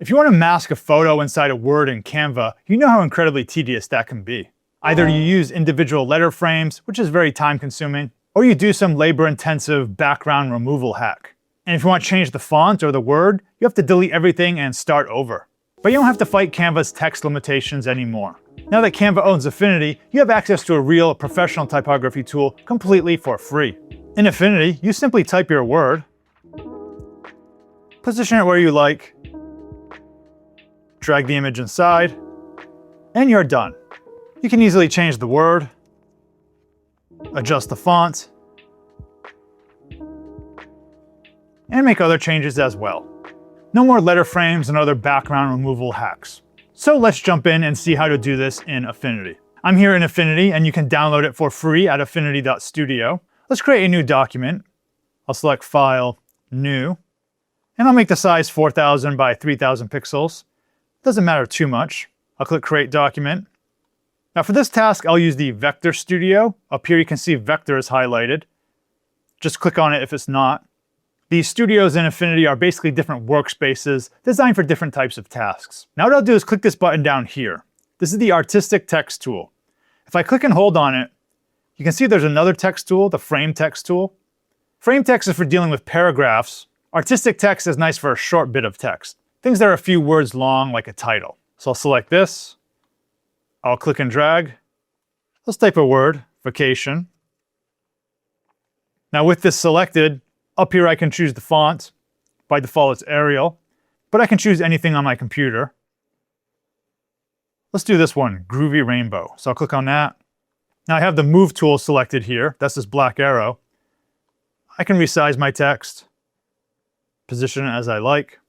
If you want to mask a photo inside of Word and Canva, you know how incredibly tedious that can be. Either you use individual letter frames, which is very time consuming, or you do some labor-intensive background removal hack. And if you want to change the font or the word, you have to delete everything and start over. But you don't have to fight Canva's text limitations anymore. Now that Canva owns Affinity, you have access to a real professional typography tool completely for free. In Affinity, you simply type your word, position it where you like, drag the image inside, and you're done. You can easily change the word, adjust the font, and make other changes as well. No more letter frames and other background removal hacks. So let's jump in and see how to do this in Affinity. I'm here in Affinity and you can download it for free at affinity.studio. Let's create a new document. I'll select File, New, and I'll make the size 4000 by 3000 pixels. Doesn't matter too much. I'll click Create Document. Now for this task, I'll use the Vector Studio. Up here you can see Vector is highlighted. Just click on it if it's not. These studios in Affinity are basically different workspaces designed for different types of tasks. Now what I'll do is click this button down here. This is the Artistic Text tool. If I click and hold on it, you can see there's another text tool, the Frame Text tool. Frame Text is for dealing with paragraphs. Artistic Text is nice for a short bit of text. Things that are a few words long, like a title. So I'll select this. I'll click and drag. Let's type a word, vacation. Now with this selected, up here I can choose the font. By default it's Arial, but I can choose anything on my computer. Let's do this one, Groovy Rainbow. So I'll click on that. Now I have the Move tool selected here. That's this black arrow. I can resize my text, position it as I like.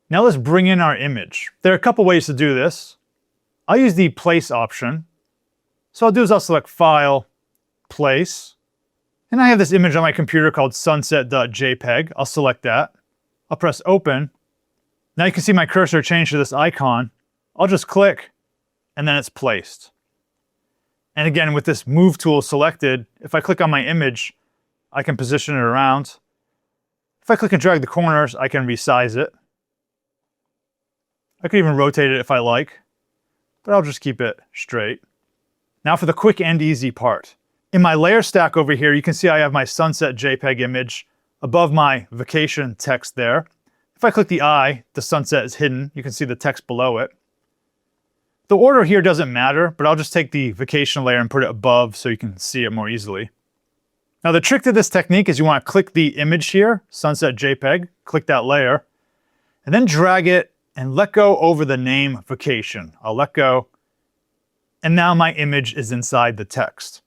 Now let's bring in our image. There are a couple ways to do this. I'll use the Place option. So I'll do is I'll select File, Place, and I have this image on my computer called sunset.jpg. I'll select that. I'll press Open. Now you can see my cursor change to this icon. I'll just click, and then it's placed. And again, with this Move tool selected, if I click on my image, I can position it around. If I click and drag the corners, I can resize it. I could even rotate it if I like, but I'll just keep it straight. Now for the quick and easy part. In my layer stack over here, you can see I have my sunset JPEG image above my vacation text there. If I click the eye, the sunset is hidden. You can see the text below it. The order here doesn't matter, but I'll just take the vacation layer and put it above so you can see it more easily. Now the trick to this technique is you want to click the image here, sunset JPEG, click that layer, and then drag it and let go over the name vacation. I'll let go, and now my image is inside the text.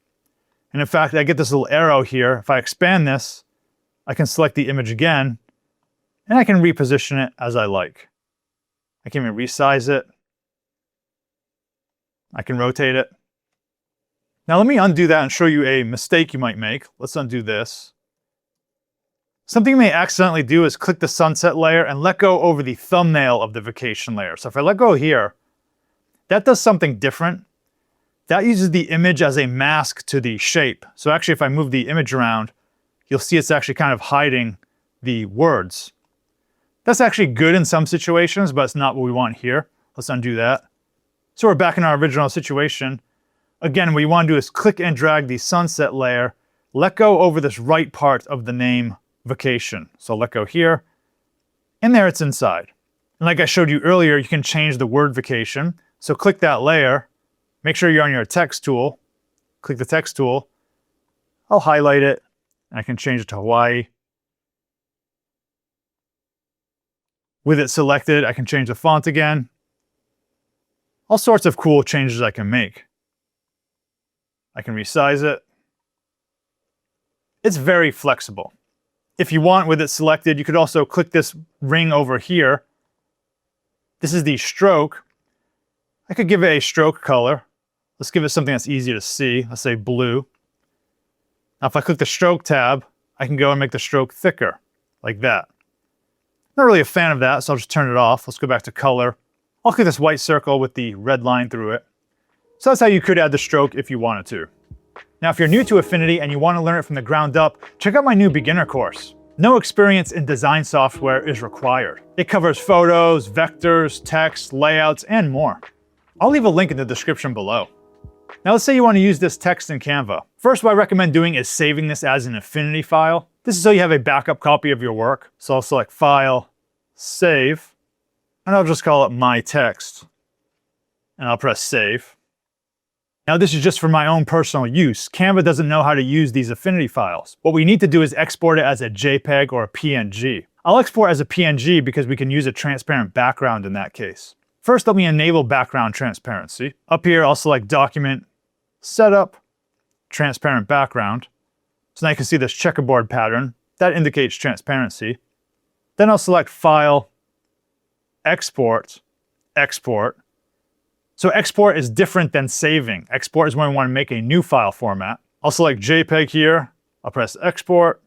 And in fact, I get this little arrow here. If I expand this, I can select the image again, and I can reposition it as I like. I can even resize it. I can rotate it. Now let me undo that and show you a mistake you might make. Let's undo this. Something you may accidentally do is click the sunset layer and let go over the thumbnail of the vacation layer. So if I let go here, that does something different. That uses the image as a mask to the shape. So actually if I move the image around, you'll see it's actually kind of hiding the words. That's actually good in some situations, but it's not what we want here. Let's undo that. So we're back in our original situation. Again, what you want to do is click and drag the sunset layer, let go over this right part of the name vacation. So let go here, and there it's inside. And like I showed you earlier, you can change the word vacation. So click that layer, make sure you're on your text tool, click the text tool, I'll highlight it, and I can change it to Hawaii. With it selected, I can change the font again. All sorts of cool changes I can make. I can resize it. It's very flexible. If you want, with it selected, you could also click this ring over here. This is the stroke. I could give it a stroke color. Let's give it something that's easy to see. Let's say blue. Now if I click the stroke tab, I can go and make the stroke thicker, like that. Not really a fan of that, so I'll just turn it off. Let's go back to color. I'll click this white circle with the red line through it. So that's how you could add the stroke if you wanted to. Now, if you're new to Affinity and you want to learn it from the ground up, check out my new beginner course. No experience in design software is required. It covers photos, vectors, text, layouts, and more. I'll leave a link in the description below. Now let's say you want to use this text in Canva. First, what I recommend doing is saving this as an Affinity file. This is so you have a backup copy of your work. So I'll select File, Save, and I'll just call it My Text. And I'll press Save. Now this is just for my own personal use. Canva doesn't know how to use these Affinity files. What we need to do is export it as a JPEG or a PNG. I'll export as a PNG because we can use a transparent background in that case. First, let me enable background transparency. Up here, I'll select Document, Setup, Transparent Background. So now you can see this checkerboard pattern. That indicates transparency. Then I'll select File, Export, Export. So export is different than saving. Export is when we want to make a new file format. I'll select JPEG here. I'll press Export.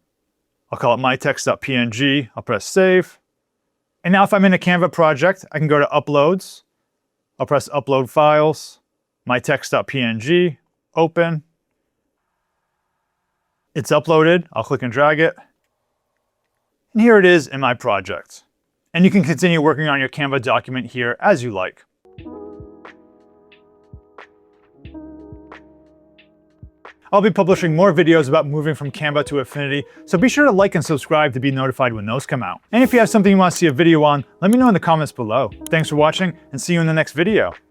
I'll call it mytext.png. I'll press Save. And now if I'm in a Canva project, I can go to Uploads. I'll press Upload Files, mytext.png, Open. It's uploaded. I'll click and drag it. And here it is in my project. And you can continue working on your Canva document here as you like. I'll be publishing more videos about moving from Canva to Affinity, so be sure to like and subscribe to be notified when those come out. And if you have something you want to see a video on, let me know in the comments below. Thanks for watching, and see you in the next video.